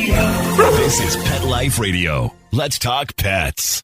This is Pet Life Radio. Let's talk pets.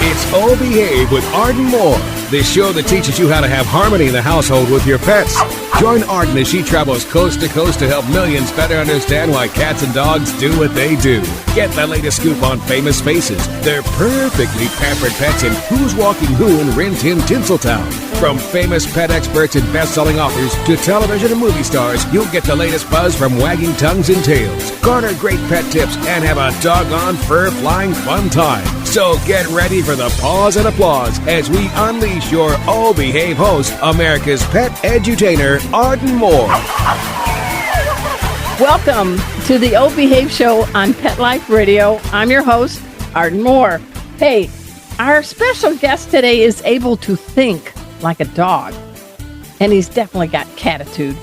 It's Oh Behave with Arden Moore, the show that teaches you how to have harmony in the household with your pets. Join Arden as she travels coast to coast to help millions better understand why cats and dogs do what they do. Get the latest scoop on famous faces, their perfectly pampered pets, and who's walking who in Rin Tin Tinseltown. From famous pet experts and best-selling authors to television and movie stars, you'll get the latest buzz from wagging tongues and tails, garner great pet tips, and have a doggone fur-flying fun time. So get ready for the pause and applause as we unleash your Oh Behave host, America's pet edutainer, Arden Moore. Welcome to the Oh Behave show on Pet Life Radio. I'm your host, Arden Moore. Hey, our special guest today is able to think like a dog, and he's definitely got catitude.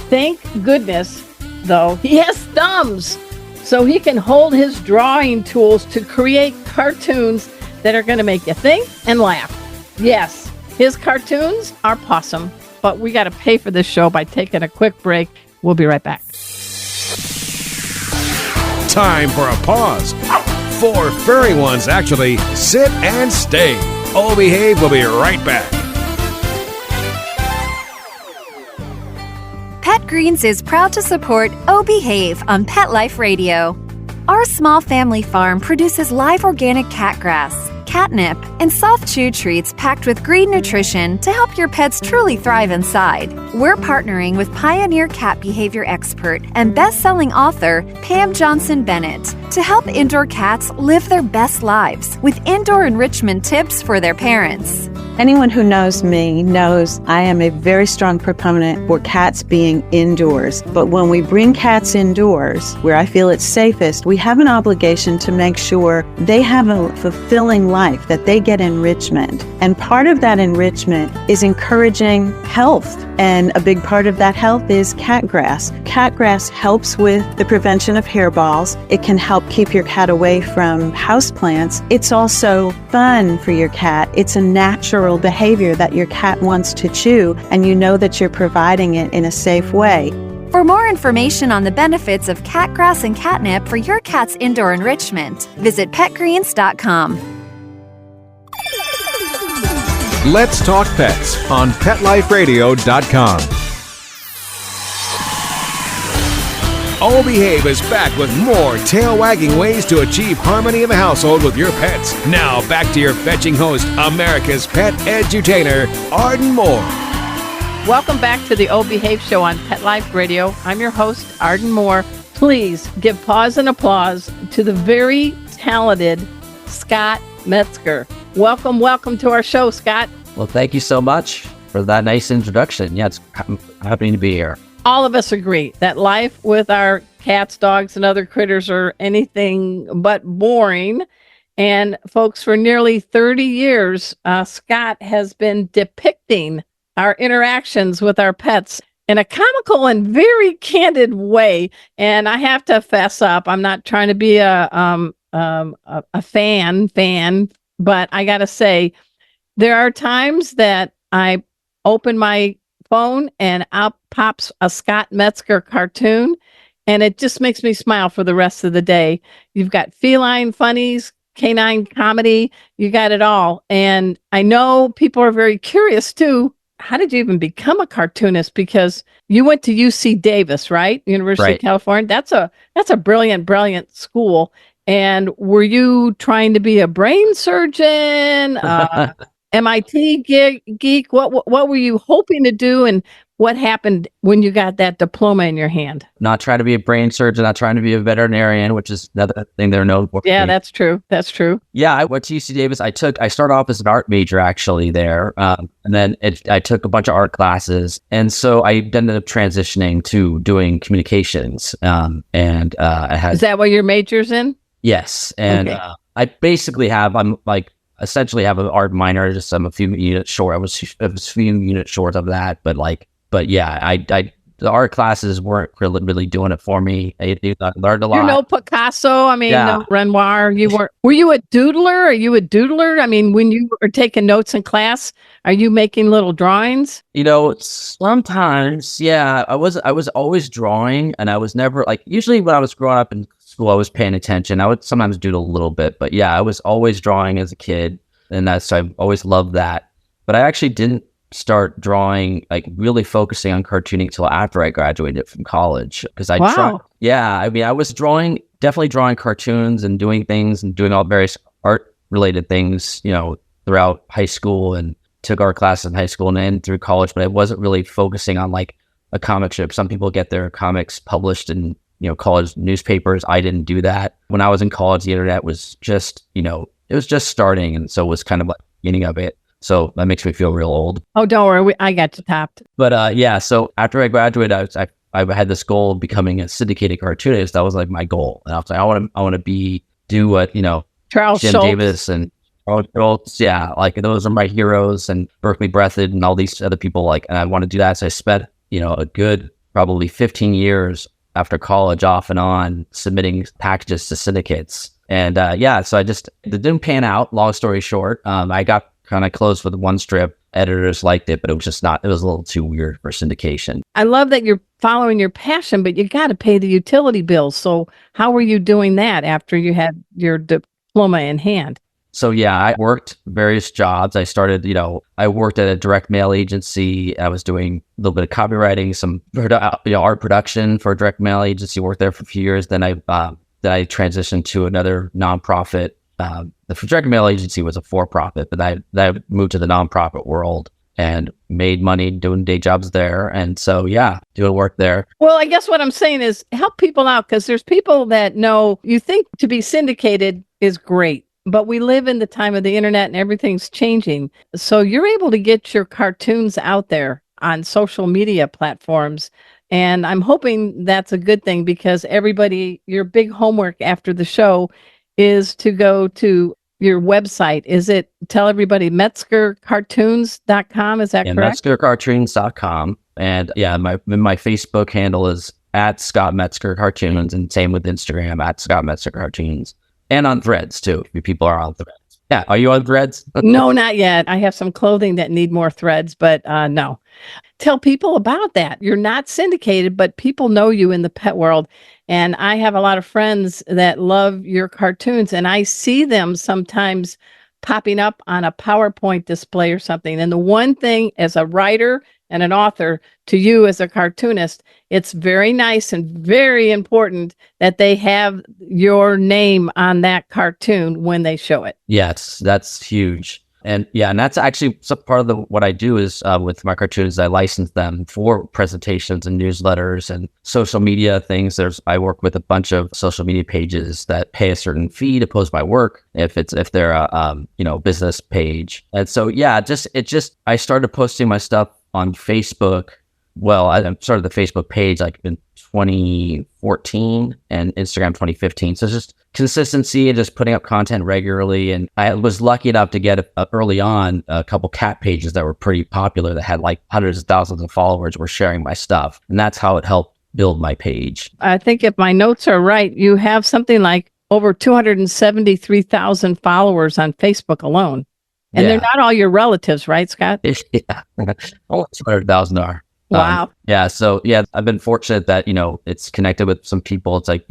Thank goodness, though, he has thumbs, so he can hold his drawing tools to create cartoons that are going to make you think and laugh. Yes, his cartoons are awesome, but we got to pay for this show by taking a quick break. We'll be right back. Time for a pause. 4 furry ones actually sit and stay. Oh Behave will be right back. Pet Greens is proud to support Oh Behave on Pet Life Radio. Our small family farm produces live organic cat grass, catnip, and soft chew treats packed with green nutrition to help your pets truly thrive inside. We're partnering with pioneer cat behavior expert and best-selling author Pam Johnson-Bennett to help indoor cats live their best lives with indoor enrichment tips for their parents. Anyone who knows me knows I am a very strong proponent for cats being indoors. But when we bring cats indoors, where I feel it's safest, we have an obligation to make sure they have a fulfilling life, that they get enrichment. And part of that enrichment is encouraging health. And a big part of that health is cat grass. Cat grass helps with the prevention of hairballs. It can help keep your cat away from houseplants. It's also fun for your cat. It's a natural behavior that your cat wants to chew, and you know that you're providing it in a safe way. For more information on the benefits of cat grass and catnip for your cat's indoor enrichment, visit petgreens.com. Let's talk pets on PetLifeRadio.com. Oh Behave is back with more tail-wagging ways to achieve harmony in the household with your pets. Now back to your fetching host, America's pet edutainer, Arden Moore. Welcome back to the Oh Behave show on Pet Life Radio. I'm your host, Arden Moore. Please give pause and applause to the very talented Scott Metzger. Welcome to our show, Scott. Well, thank you so much for that nice introduction. Yeah, I'm happy to be here. All of us agree that life with our cats, dogs, and other critters are anything but boring. And folks, for nearly 30 years, Scott has been depicting our interactions with our pets in a comical and very candid way. And I have to fess up, I'm not trying to be a fan, but I got to say, there are times that I open my phone and out pops a Scott Metzger cartoon, and it just makes me smile for the rest of the day. You've got feline funnies, canine comedy, you got it all. And I know people are very curious too. How did you even become a cartoonist? Because you went to UC Davis, right? University of California. That's a brilliant school. And were you trying to be a brain surgeon? MIT geek? What were you hoping to do, and what happened when you got that diploma in your hand? Not trying to be a brain surgeon, not trying to be a veterinarian, which is another thing they're known for. Yeah, that's true. Yeah, I went to UC Davis. I started off as an art major actually there, and then I took a bunch of art classes, and so I ended up transitioning to doing communications. I had. Is that what your major's in? Yes, and okay. I basically essentially have an art minor. Just I'm a few units short. I was a few units short of that, but yeah, I the art classes weren't really doing it for me. I learned a lot. You're no Picasso. I mean, Yeah. no Renoir. Were you a doodler? Are you a doodler? I mean, when you are taking notes in class, are you making little drawings? Sometimes, yeah, I was always drawing, and I was never like, usually when I was growing up in school, I was paying attention. I would sometimes doodle a little bit, but yeah, I was always drawing as a kid, and so I always loved that. But I actually didn't start drawing, like really focusing on cartooning till after I graduated from college, because I was definitely drawing cartoons and doing things and doing all various art related things, throughout high school, and took art classes in high school and then through college, but I wasn't really focusing on like a comic strip. Some people get their comics published in, college newspapers. I didn't do that. When I was in college, the internet was just, it was just starting. And so it was kind of like the beginning of it. So that makes me feel real old. Oh, don't worry. I got you topped. But yeah, so after I graduated, I had this goal of becoming a syndicated cartoonist. That was like my goal. And I was like, I want to do what, Charles Jim Schultz. Davis and Charles Schultz, yeah, like those are my heroes, and Berkeley Breathed and all these other people, like, and I want to do that. So I spent, a good probably 15 years after college off and on submitting packages to syndicates. And so it didn't pan out, long story short. I got kind of close with one strip. Editors liked it, but it was just it was a little too weird for syndication. I love that you're following your passion, but you got to pay the utility bills. So how were you doing that after you had your diploma in hand? So yeah, I worked various jobs. I started, I worked at a direct mail agency. I was doing a little bit of copywriting, some art production for a direct mail agency. Worked there for a few years. Then I transitioned to another nonprofit. The direct mail agency was a for-profit, but I moved to the nonprofit world and made money doing day jobs there. And so, yeah, doing work there. Well, I guess what I'm saying is help people out, because there's people that know you think to be syndicated is great, but we live in the time of the internet and everything's changing. So you're able to get your cartoons out there on social media platforms. And I'm hoping that's a good thing, because your big homework after the show is to go to your website. Is it, tell everybody, metzgercartoons.com? Is that correct? Metzgercartoons.com. And yeah, my Facebook handle is at Scott Metzger Cartoons, and same with Instagram at Scott Metzger Cartoons. And on Threads too, if people are on Threads. Yeah, are you on Threads? No, not yet. I have some clothing that need more threads, but no. Tell people about that. You're not syndicated, but people know you in the pet world. And I have a lot of friends that love your cartoons, and I see them sometimes popping up on a PowerPoint display or something. And the one thing as a writer and an author to you as a cartoonist, it's very nice and very important that they have your name on that cartoon when they show it. Yes, that's huge. And yeah, and that's actually part of what I do is with my cartoons, I license them for presentations and newsletters and social media things. I work with a bunch of social media pages that pay a certain fee to post my work if they're a business page. And so yeah, I started posting my stuff on Facebook. Well, I started the Facebook page like in 2014 and Instagram 2015. So it's just consistency and just putting up content regularly. And I was lucky enough to get early on a couple cat pages that were pretty popular that had like hundreds of thousands of followers were sharing my stuff. And that's how it helped build my page. I think if my notes are right, you have something like over 273,000 followers on Facebook alone. And they're not all your relatives, right, Scott? Yeah, only 200,000 are. Wow. Yeah. So yeah, I've been fortunate that, it's connected with some people. It's like,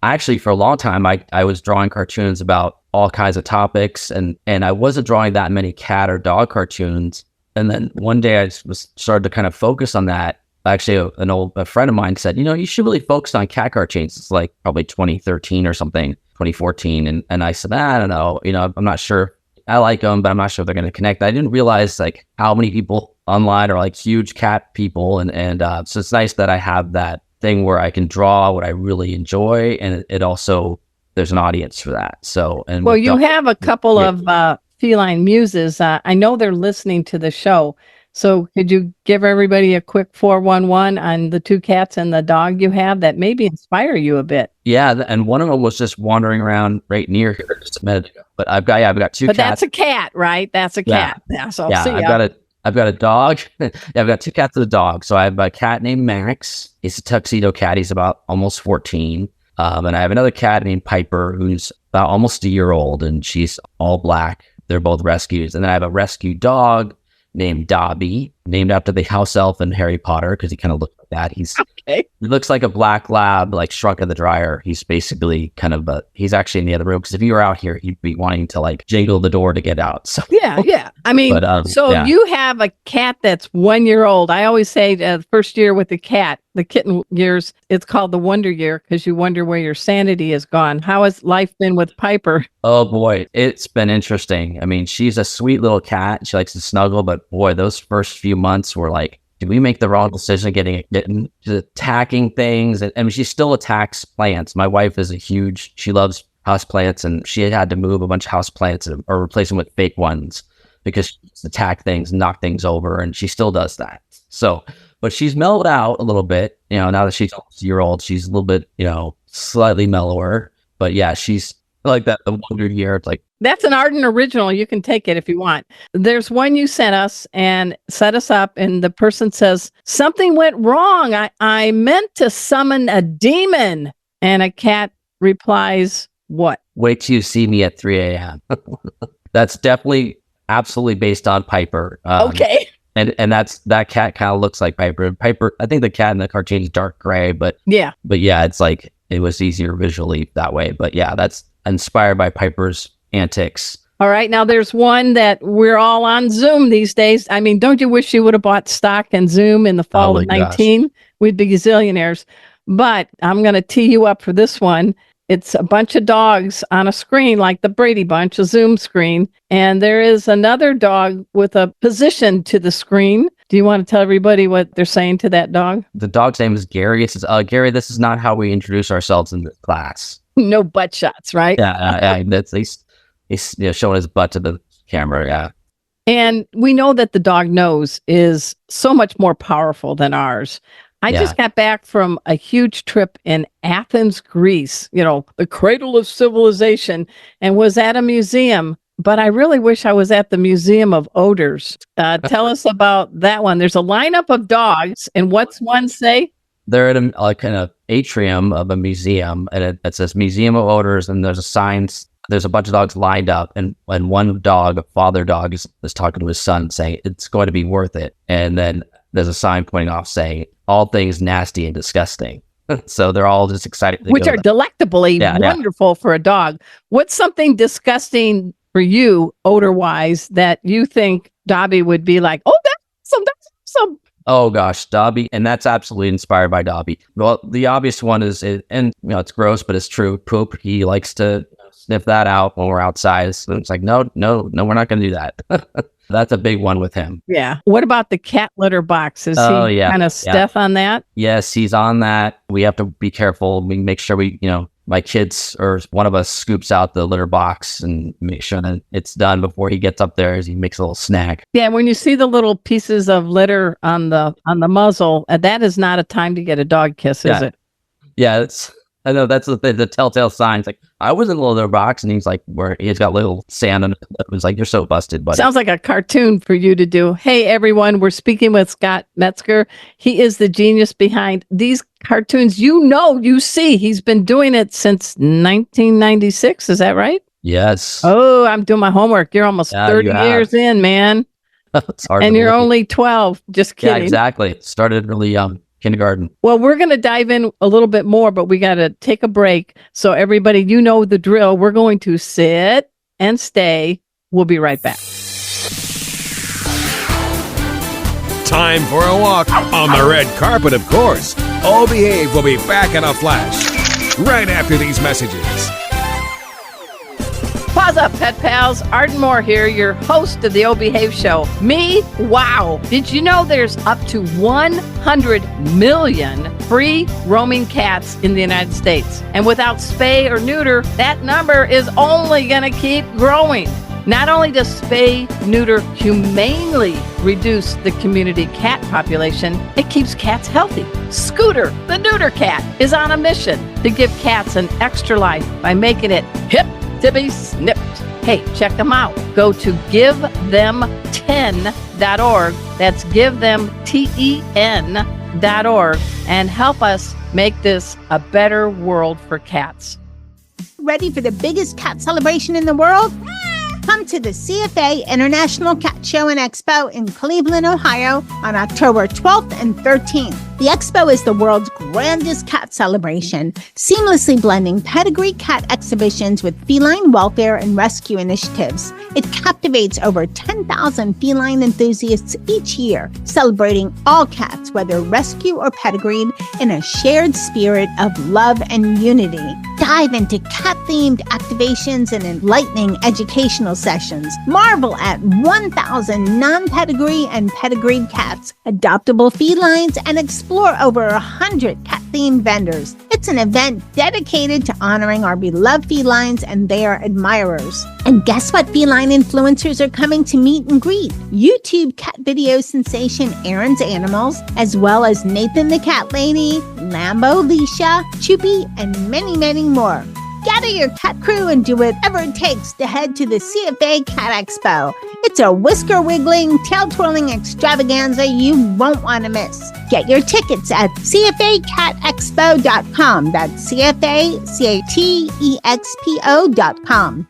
actually for a long time, I was drawing cartoons about all kinds of topics, and I wasn't drawing that many cat or dog cartoons. And then one day I started to kind of focus on that. Actually, a friend of mine said, you should really focus on cat cartoons. It's like probably 2013 or something, 2014. And I said, I don't know, I'm not sure. I like them, but I'm not sure if they're going to connect. I didn't realize like how many people online are like huge cat people. And so it's nice that I have that thing where I can draw what I really enjoy. And it also, there's an audience for that. So, and well, you have a couple of feline muses. I know they're listening to the show. So could you give everybody a quick 411 on the two cats and the dog you have that maybe inspire you a bit? Yeah, and one of them was just wandering around right near here just a minute ago. But I've got two cats. But that's a cat, right? That's a cat. Yeah, so yeah, see I've got I've got a dog. I've got 2 cats and a dog. So I have a cat named Max. He's a tuxedo cat. He's about almost 14. And I have another cat named Piper, who's about almost a year old, and she's all black. They're both rescues. And then I have a rescue dog named Dobby, named after the house elf in Harry Potter, because he kind of looks like that. He looks like a black lab, like shrunk in the dryer. He's basically he's actually in the other room, because if you were out here, he'd be wanting to like jingle the door to get out. So yeah. I mean, you have a cat that's 1 year old. I always say the first year with the cat, the kitten years, it's called the wonder year, because you wonder where your sanity has gone. How has life been with Piper? Oh boy, it's been interesting. I mean, she's a sweet little cat. She likes to snuggle, but boy, those first few months were like, did we make the wrong decision getting a kitten? She's attacking things. And I mean, she still attacks plants. My wife is she loves house plants, and she had to move a bunch of house plants or replace them with fake ones because she just attack things, knock things over, and she still does that. So, but she's mellowed out a little bit, now that she's almost a year old, she's a little bit, slightly mellower, but yeah, she's like that, the wonder year. It's like, that's an Arden original. You can take it if you want. There's one you sent us and set us up, and the person says, something went wrong. I meant to summon a demon. And a cat replies, what? Wait till you see me at 3 a.m. That's definitely absolutely based on Piper. Okay. And that cat kind of looks like Piper. Piper, I think the cat in the cartoon is dark gray, but yeah, it's like, it was easier visually that way. But yeah, that's inspired by Piper's antics. All right. Now there's one that we're all on Zoom these days. I mean, don't you wish you would have bought stock in Zoom in the fall of 19? We'd be gazillionaires. But I'm going to tee you up for this one. It's a bunch of dogs on a screen like the Brady Bunch, a Zoom screen. And there is another dog with a position to the screen. Do you want to tell everybody what they're saying to that dog? The dog's name is Gary. It says, Gary, this is not how we introduce ourselves in this class. No butt shots, right? Yeah. He's showing his butt to the camera. Yeah. And we know that the dog nose is so much more powerful than ours. I just got back from a huge trip in Athens, Greece, the cradle of civilization, and was at a museum. But I really wish I was at the Museum of Odors. Tell us about that one. There's a lineup of dogs, and what's one say? They're at an atrium of a museum, and it says Museum of Odors, and there's a sign. There's a bunch of dogs lined up, and one dog, a father dog, is talking to his son, saying it's going to be worth it. And then there's a sign pointing off saying all things nasty and disgusting. So they're all just excited. Which are delectably wonderful for a dog. What's something disgusting for you, odor-wise, that you think Dobby would be like, oh, that's awesome. Oh gosh, Dobby, and that's absolutely inspired by Dobby. Well, the obvious one is, it's gross, but it's true. Poop. He likes to sniff that out when we're outside. So it's like, no, we're not going to do that. That's a big one with him. Yeah. What about the cat litter box? Is he kind of Steph on that? Yes, he's on that. We have to be careful. We make sure my kids or one of us scoops out the litter box and make sure that it's done before he gets up there as he makes a little snack. Yeah, when you see the little pieces of litter on the muzzle, that is not a time to get a dog kiss, is it? Yeah, I know that's the telltale signs. Like, I was in the litter box, and he's like, where he's got little sand on it. It was like, you're so busted, buddy. Sounds like a cartoon for you to do. Hey, everyone, we're speaking with Scott Metzger. He is the genius behind these cartoons. You see, he's been doing it since 1996. Is that right? Yes. Oh, I'm doing my homework. You're almost 30 years in, man. It's hard and you're only 12. Just kidding. Yeah, exactly. Started really young. Kindergarten. Well, we're going to dive in a little bit more, but we got to take a break. So everybody, the drill. We're going to sit and stay. We'll be right back. Time for a walk on the red carpet, of course. Oh Behave will be back in a flash right after these messages. Pause up, pet pals. Arden Moore here, your host of the Oh Behave Show. Me? Wow. Did you know there's up to 100 million free roaming cats in the United States? And without spay or neuter, that number is only going to keep growing. Not only does spay neuter humanely reduce the community cat population, it keeps cats healthy. Scooter, the neuter cat, is on a mission to give cats an extra life by making it hip to be snipped. Hey, check them out. Go to givethem10.org. That's givethem10.org and help us make this a better world for cats. Ready for the biggest cat celebration in the world? Come to the CFA International Cat Show and Expo in Cleveland, Ohio on October 12th and 13th. The expo is the world's grandest cat celebration, seamlessly blending pedigree cat exhibitions with feline welfare and rescue initiatives. It captivates over 10,000 feline enthusiasts each year, celebrating all cats, whether rescue or pedigreed, in a shared spirit of love and unity. Dive into cat-themed activations and enlightening educational sessions. Marvel at 1,000 non-pedigree and pedigreed cats, adoptable felines, and explore over 100 cat-themed vendors. It's an event dedicated to honoring our beloved felines and their admirers. And guess what feline influencers are coming to meet and greet? YouTube cat video sensation Aaron's Animals, as well as Nathan the Cat Lady, Lambo Leisha, Choopy, and many, many more. Gather your cat crew and do whatever it takes to head to the CFA Cat Expo. It's a whisker-wiggling, tail-twirling extravaganza you won't want to miss. Get your tickets at cfacatexpo.com. That's CFACATEXPO.com.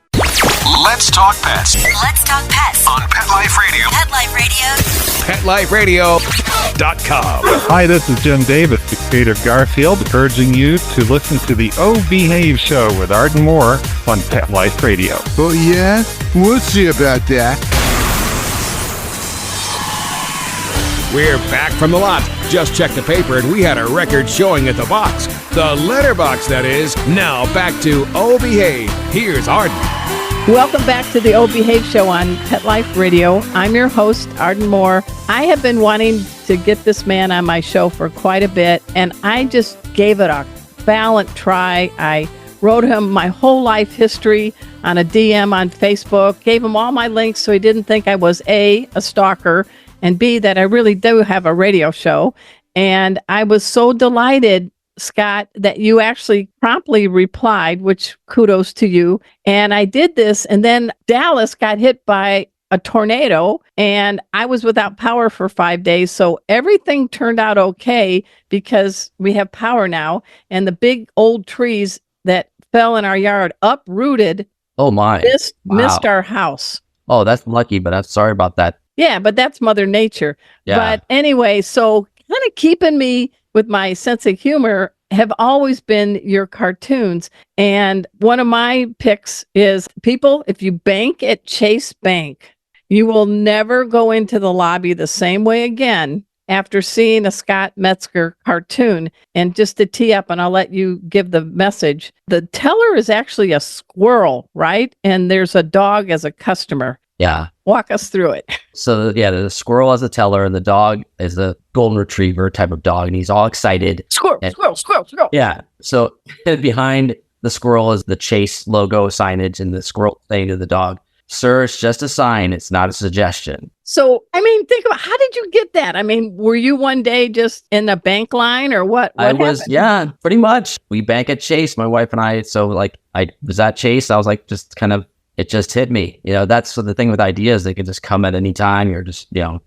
Let's talk pets Let's talk pets on Pet Life Radio. Pet Life Radio. PetLifeRadio.com. Hi, this is Jim Davis, the creator of Garfield, urging you to listen to the Oh Behave Show with Arden Moore on Pet Life Radio. Oh, yeah? We'll see about that. We're back from the lot. Just checked the paper and we had a record showing at the box. The letterbox, that is. Now back to Oh Behave. Here's Arden. Welcome back to the Oh Behave Show on Pet Life Radio. I'm your host, Arden Moore. I have been wanting to get this man on my show for quite a bit, and I just gave it a valiant try. I wrote him my whole life history on a DM on Facebook, gave him all my links so he didn't think I was A, a stalker, and B, that I really do have a radio show. And I was so delighted, Scott, that you actually promptly replied, which kudos to you. And I did this, and then Dallas got hit by a tornado, and I was without power for 5 days. So everything turned out okay because we have power now, and the big old trees that fell in our yard uprooted. Oh my! Missed our house. Oh, that's lucky, but I'm sorry about that. Yeah, but that's Mother Nature. Yeah. But anyway, so kind of keeping me with my sense of humor have always been your cartoons. And one of my picks is, people, if you bank at Chase Bank, you will never go into the lobby the same way again after seeing a Scott Metzger cartoon. And just to tee up, and I'll let you give the message, the teller is actually a squirrel, right? And there's a dog as a customer. Yeah. Walk us through it. So, yeah, the squirrel as a teller, and the dog is a golden retriever type of dog, and he's all excited. Squirrel. Yeah. So behind the squirrel is the Chase logo signage, and the squirrel saying to the dog, "Sir, it's just a sign. It's not a suggestion." So, I mean, think about, how did you get that? I mean, were you one day just in the bank line or what? I was, happened? yeah, pretty much. We bank at Chase, my wife and I. So, like, I was at Chase. I was like, just kind of, it just hit me. You know, that's the thing with ideas. They can just come at any time. You're just, you know,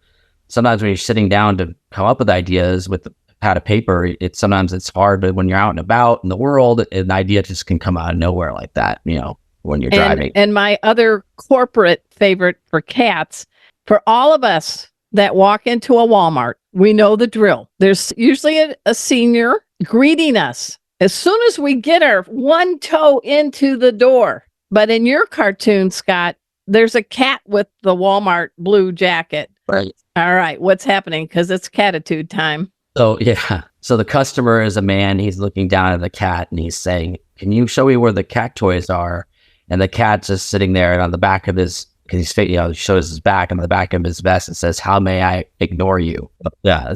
sometimes when you're sitting down to come up with ideas with a pad of paper, sometimes it's hard, but when you're out and about in the world, an idea just can come out of nowhere like that, you know, when you're driving. And my other corporate favorite for cats, for all of us that walk into a Walmart, we know the drill. There's usually a senior greeting us as soon as we get our one toe into the door. But in your cartoon, Scott, there's a cat with the Walmart blue jacket. Right. All right. What's happening? Because it's catitude time. So, yeah. So the customer is a man. He's looking down at the cat and he's saying, "Can you show me where the cat toys are?" And the cat's just sitting there, and on the back of his, because he's, you know, he shows his back, on the back of his vest, it says, "How may I ignore you?" Yeah.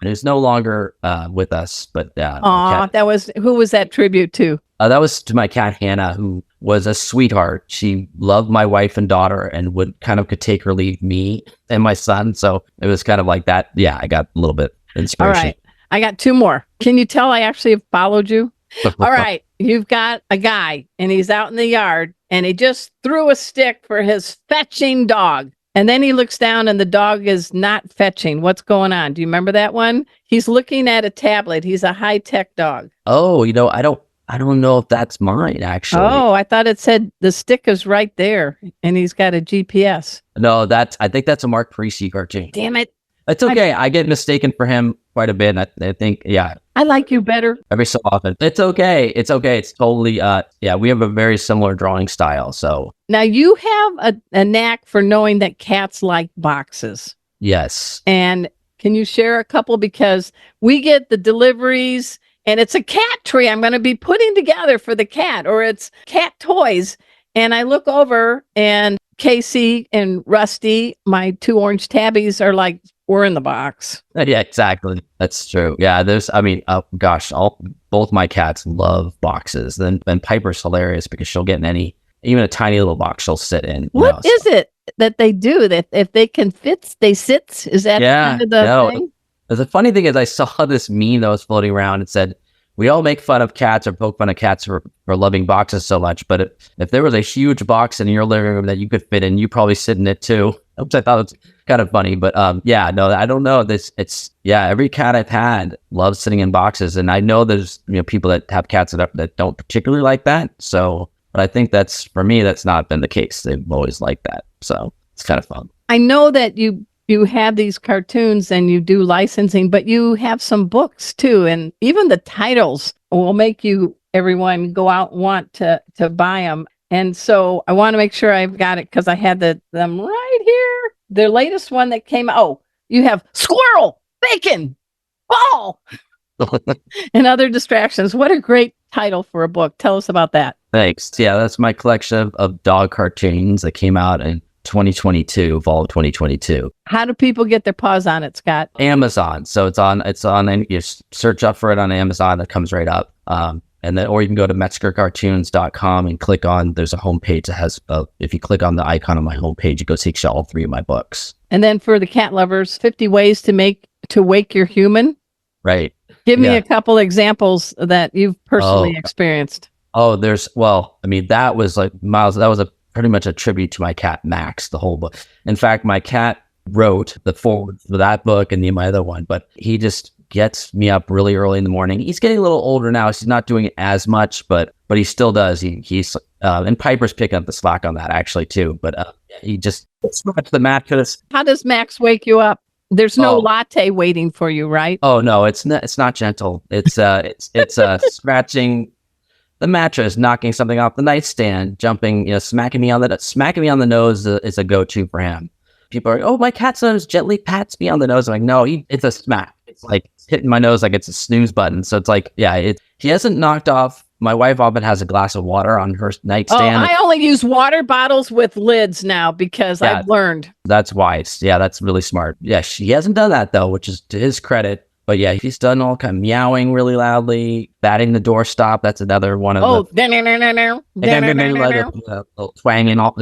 It's no longer with us, but who was that tribute to? That was to my cat, Hannah, who was a sweetheart. She loved my wife and daughter and could take or leave me and my son. So it was kind of like that. Yeah, I got a little bit inspiration. All right. I got two more. Can you tell I actually have followed you? All right. You've got a guy and he's out in the yard and he just threw a stick for his fetching dog. And then he looks down and the dog is not fetching. What's going on? Do you remember that one? He's looking at a tablet. He's a high-tech dog. Oh, I don't know if that's mine, actually. Oh, I thought it said the stick is right there and he's got a GPS. No, I think that's a Mark Parisi cartoon. Damn it. It's okay. I get mistaken for him quite a bit. And I think, yeah. I like you better. Every so often. It's okay. It's okay. It's totally, we have a very similar drawing style. So now you have a knack for knowing that cats like boxes. yes. And can you share a couple? Because we get the deliveries and it's a cat tree I'm going to be putting together for the cat, or it's cat toys. And I look over and Casey and Rusty, my 2 orange tabbies, are like, we're in the box. Yeah, exactly. That's true. Yeah, both my cats love boxes. Then Piper's hilarious because she'll get in even a tiny little box she'll sit in. What is it that they do that if they can fit, they sit? Is that kind of the thing? The funny thing is I saw this meme that was floating around. It said, we all make fun of cats or poke fun of cats for loving boxes so much, but if there was a huge box in your living room that you could fit in, you probably sit in it too. Which I thought was kind of funny, but I don't know. Every cat I've had loves sitting in boxes, and I know there's people that have cats that don't particularly like that. So, but I think for me, that's not been the case. They've always liked that, so it's kind of fun. I know that you have these cartoons and you do licensing, but you have some books too, and even the titles will make everyone go out and want to buy them. And so I want to make sure I've got it because I had them right here. The latest one that came out. Oh, you have squirrel, bacon, ball, and other distractions. What a great title for a book. Tell us about that. Thanks. Yeah, that's my collection of dog cartoons that came out in 2022, fall of 2022. How do people get their paws on it, Scott? Amazon. So it's on, and you search up for it on Amazon. That comes right up. Or you can go to metzgercartoons.com and click on, there's a homepage that has, if you click on the icon on my homepage, it takes you all 3 of my books. And then for the cat lovers, 50 ways to wake your human. Right. Give me a couple examples that you've personally experienced. Oh, that was like Miles, that was pretty much a tribute to my cat, Max, the whole book. In fact, my cat wrote the foreword for that book and my other one, but he just gets me up really early in the morning. He's getting a little older now, so he's not doing it as much, but he still does. He's and Piper's picking up the slack on that actually too. But he just scratches the mattress. How does Max wake you up? There's no latte waiting for you, right? Oh no, it's not gentle. It's scratching the mattress, knocking something off the nightstand, jumping, smacking me on the nose is a go-to for him. People are, oh, my cat's nose gently pats me on the nose. I'm like, no, it's a smack. It's like hitting my nose like it's a snooze button. So it's like, he hasn't knocked off. My wife often has a glass of water on her nightstand. I only use water bottles with lids now because I've learned. That's wise. Yeah, that's really smart. Yeah, she hasn't done that though, which is to his credit. But yeah, he's done all kind of meowing really loudly, batting the doorstop. That's another one of twanging all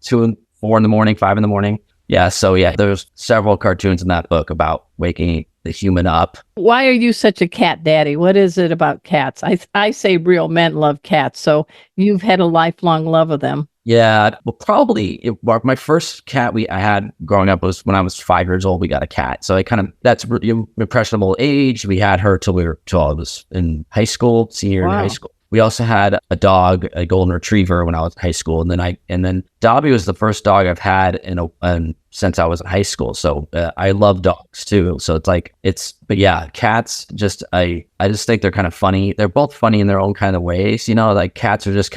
2 and 4 in the morning, 5 in the morning. Yeah, so there's several cartoons in that book about waking the human up. Why are you such a cat daddy? What is it about cats? I say real men love cats, so you've had a lifelong love of them. Yeah, well, probably my first cat I had growing up was when I was 5 years old. We got a cat, so that's impressionable age. We had her till I was in high school, senior in high school. We also had a dog, a golden retriever, when I was in high school, and then Dobby was the first dog I've had since I was in high school. So I love dogs too. So cats. I just think they're kind of funny. They're both funny in their own kind of ways. Like cats are just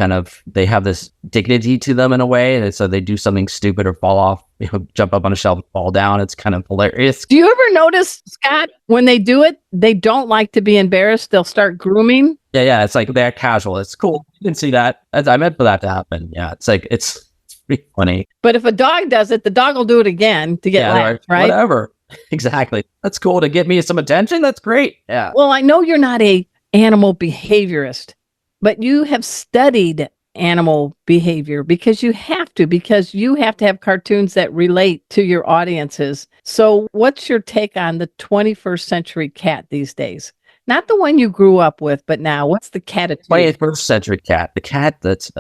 they have this dignity to them in a way, and so they do something stupid or fall off, jump up on a shelf, and fall down. It's kind of hilarious. Do you ever notice, Scott, when they do it, they don't like to be embarrassed. They'll start grooming. Yeah, it's like they're casual. It's cool. You didn't see that. I meant for that to happen. Yeah, it's like it's pretty funny. But if a dog does it, the dog will do it again to get laughed, right? Whatever. Exactly. That's cool to get me some attention. That's great. Yeah. Well, I know you're not a animal behaviorist, but you have studied animal behavior because you have to have cartoons that relate to your audiences. So what's your take on the 21st century cat these days? Not the one you grew up with, but now what's the cat? 21st century cat. The cat that's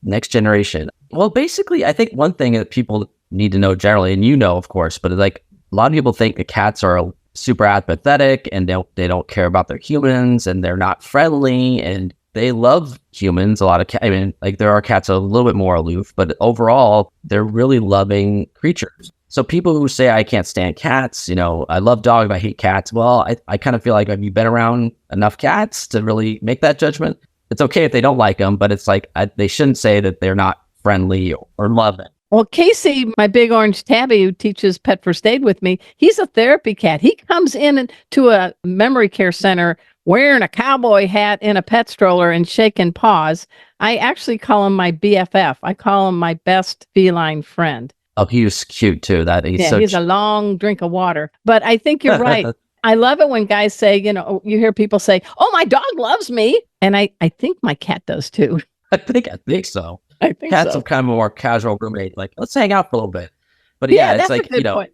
next generation. Well, basically, I think one thing that people need to know generally, and of course, but like a lot of people think that cats are super apathetic and they don't care about their humans and they're not friendly and they love humans. A lot of cats, I mean, like there are cats a little bit more aloof, but overall, they're really loving creatures. So people who say, I can't stand cats, I love dogs, but I hate cats. Well, I kind of feel like, have you been around enough cats to really make that judgment? It's okay if they don't like them, but it's like, they shouldn't say that they're not friendly or loving. Well, Casey, my big orange tabby who teaches pet first aid with me, he's a therapy cat. He comes in to a memory care center wearing a cowboy hat in a pet stroller and shaking paws. I actually call him my BFF. I call him my best feline friend. Oh, he was cute too. He's a long drink of water. But I think you're right. I love it when guys say, you hear people say, oh, my dog loves me. And I think my cat does too. I think so. I think Cats so. have kind of a more casual roommate, like, let's hang out for a little bit. But it's like, point.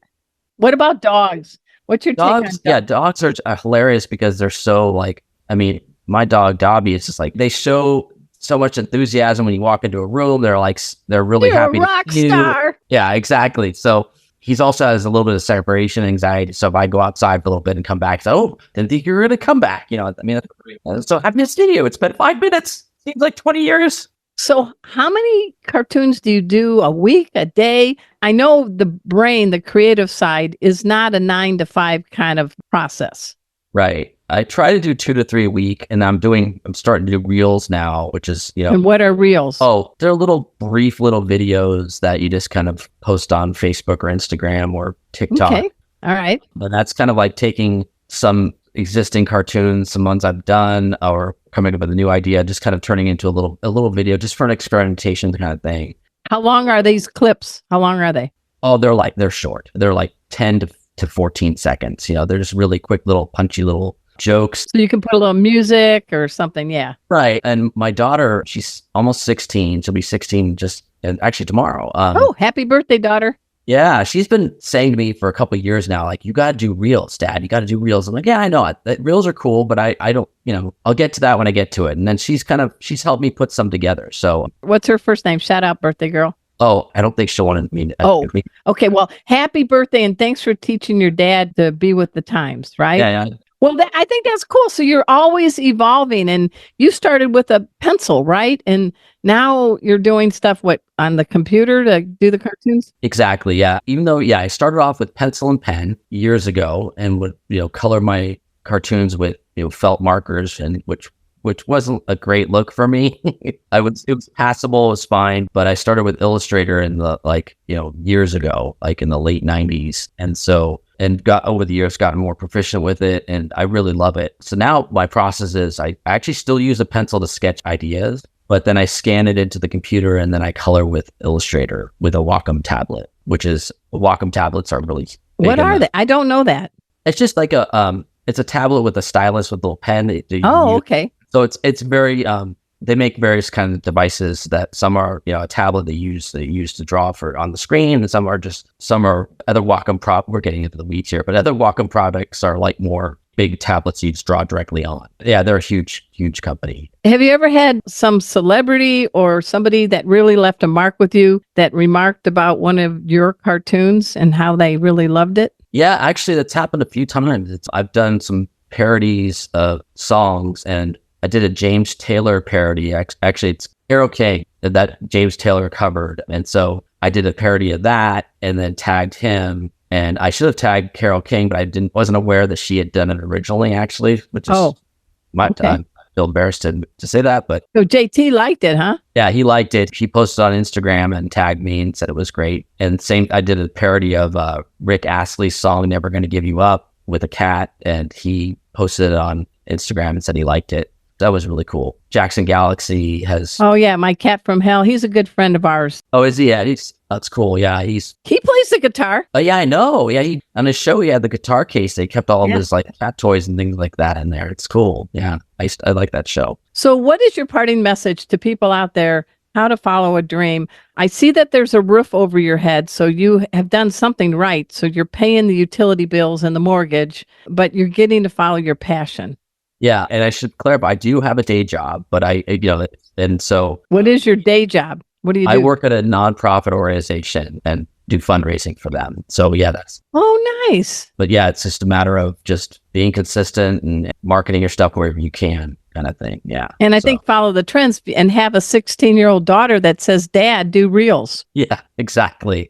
What about dogs? What's your take on dogs? Yeah, dogs are hilarious because they're so like, I mean, my dog Dobby is just like, they show so much enthusiasm when you walk into a room. They're really happy. You're a rock star. Yeah, exactly. So he's also has a little bit of separation anxiety. So if I go outside for a little bit and come back, didn't think you were going to come back. So I've missed you. It's been 5 minutes. Seems like 20 years. So how many cartoons do you do a week, a day? I know the brain, the creative side, is not a 9 to 5 kind of process. Right. I try to do 2 to 3 a week, and I'm starting to do reels now, which is, And what are reels? Oh, they're brief little videos that you just kind of post on Facebook or Instagram or TikTok. Okay. All right. And that's kind of like taking some existing cartoons, some ones I've done, or coming up with a new idea, just kind of turning into a little video just for an experimentation kind of thing. How long are these clips? How long are they? Oh, they're short. They're like 10 to 14 seconds. They're just really quick little punchy little jokes. So you can put a little music or something. Yeah. Right. And my daughter, she's almost 16. She'll be 16 actually tomorrow. Happy birthday, daughter. Yeah, she's been saying to me for a couple of years now, like, you got to do reels, Dad. You got to do reels. I'm like, yeah, I know it. Reels are cool, but I don't, I'll get to that when I get to it. And then she's helped me put some together. So what's her first name? Shout out, birthday girl. Oh, I don't think she'll want to meet. Okay. Well, happy birthday. And thanks for teaching your dad to be with the times, right? Yeah. Well, I think that's cool. So you're always evolving, and you started with a pencil, right? And now you're doing stuff on the computer to do the cartoons? Exactly. Yeah. Even though, I started off with pencil and pen years ago and would, color my cartoons with, felt markers, and which wasn't a great look for me. It was passable, it was fine, but I started with Illustrator in the years ago, like in the late 90s. And got over the years gotten more proficient with it, and I really love it. So now my process is I actually still use a pencil to sketch ideas, but then I scan it into the computer and then I color with Illustrator with a Wacom tablet, Wacom tablets are really big. What are they? I don't know that. It's just like it's a tablet with a stylus with a little pen. Okay. So it's very they make various kinds of devices that some are, a tablet they use to draw on the screen, and some are other Wacom we're getting into the weeds here, but other Wacom products are like more big tablets you just draw directly on. Yeah, they're a huge, huge company. Have you ever had some celebrity or somebody that really left a mark with you that remarked about one of your cartoons and how they really loved it? Yeah, actually that's happened a few times. I've done some parodies of songs, and I did a James Taylor parody. Actually, it's Carole King that James Taylor covered. And so I did a parody of that and then tagged him. And I should have tagged Carole King, but I wasn't aware that she had done it originally, actually, which is I feel embarrassed to say that. But so JT liked it, huh? Yeah, he liked it. He posted on Instagram and tagged me and said it was great. And I did a parody of Rick Astley's song, Never Gonna Give You Up, with a cat. And he posted it on Instagram and said he liked it. That was really cool. Jackson Galaxy has... Oh, yeah. My cat from hell. He's a good friend of ours. Oh, is he? Yeah, that's cool. Yeah, he plays the guitar. Oh, yeah, I know. Yeah, on his show, he had the guitar case. They kept all of his cat toys and things like that in there. It's cool. Yeah, I like that show. So what is your parting message to people out there, how to follow a dream? I see that there's a roof over your head, so you have done something right. So you're paying the utility bills and the mortgage, but you're getting to follow your passion. Yeah, and I should clarify, I do have a day job, but And so what is your day job? What do you do? I work at a nonprofit organization and do fundraising for them. So yeah, nice. But yeah, it's just a matter of just being consistent and marketing your stuff wherever you can, kind of thing. Yeah. And I think follow the trends and have a 16-year-old daughter that says, Dad, do reels. Yeah, exactly.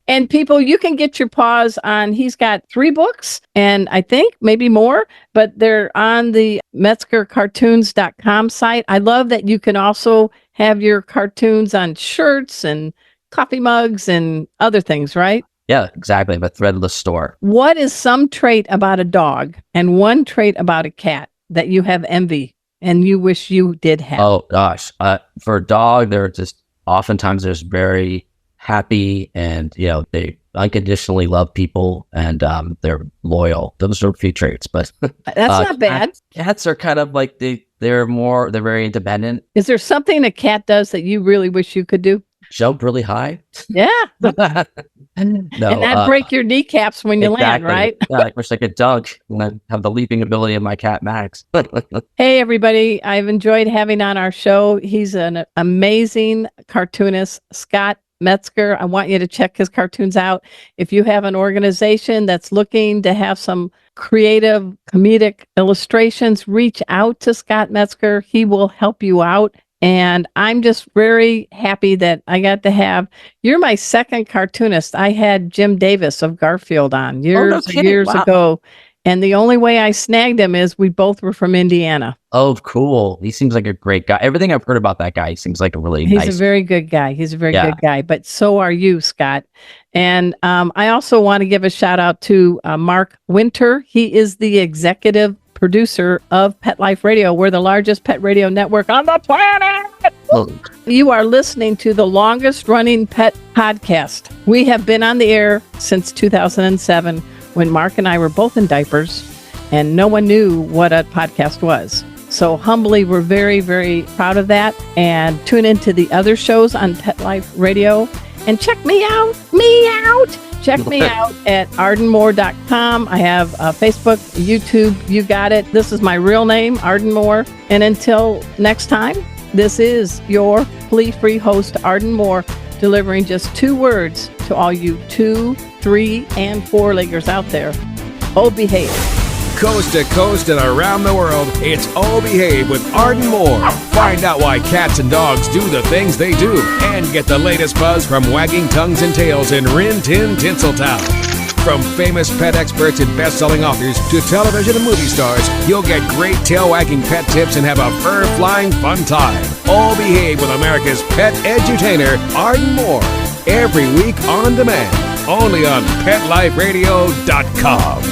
And people, you can get your paws on, he's got 3 books and I think maybe more, but they're on the metzgercartoons.com site. I love that you can also have your cartoons on shirts and coffee mugs and other things, right? Yeah, exactly. A threadless store. What is some trait about a dog and one trait about a cat that you have envy and you wish you did have? Oh gosh. For a dog, they're just oftentimes there's very happy and, they unconditionally love people and they're loyal. Those are a few traits, but that's not bad. Cats are kind of like they're very independent. Is there something a cat does that you really wish you could do? Jump really high. Yeah. No, and not break your kneecaps when you land, right? Yeah, I wish I could dunk and I have the leaping ability of my cat Max. Hey, everybody. I've enjoyed having on our show. He's an amazing cartoonist, Scott Metzger. I want you to check his cartoons out. If you have an organization that's looking to have some creative comedic illustrations, reach out to Scott Metzger. He will help you out. And I'm just very happy that I got to have, you're my second cartoonist. I had Jim Davis of Garfield on years ago. And the only way I snagged him is we both were from Indiana. Oh, cool. He seems like a great guy. Everything I've heard about that guy, he seems like a really nice. He's a very good guy. Good guy. But so are you, Scott. And I also want to give a shout out to Mark Winter. He is the executive producer of Pet Life Radio. We're the largest pet radio network on the planet. You are listening to the longest running pet podcast. We have been on the air since 2007 when Mark and I were both in diapers and no one knew what a podcast was. So humbly, we're very, very proud of that. And tune into the other shows on Pet Life Radio and check me out. Check me out at ardenmoore.com. I have Facebook, YouTube, you got it. This is my real name, Arden Moore. And until next time, this is your flea-free host, Arden Moore, delivering just 2 words to all you 2, 3, and 4-leggers out there. Oh, behave. Coast to coast and around the world, it's Oh Behave with Arden Moore. Find out why cats and dogs do the things they do and get the latest buzz from wagging tongues and tails in Rin Tin Tinseltown. From famous pet experts and best-selling authors to television and movie stars, you'll get great tail-wagging pet tips and have a fur-flying fun time. Oh Behave with America's pet edutainer, Arden Moore. Every week on demand, only on PetLifeRadio.com.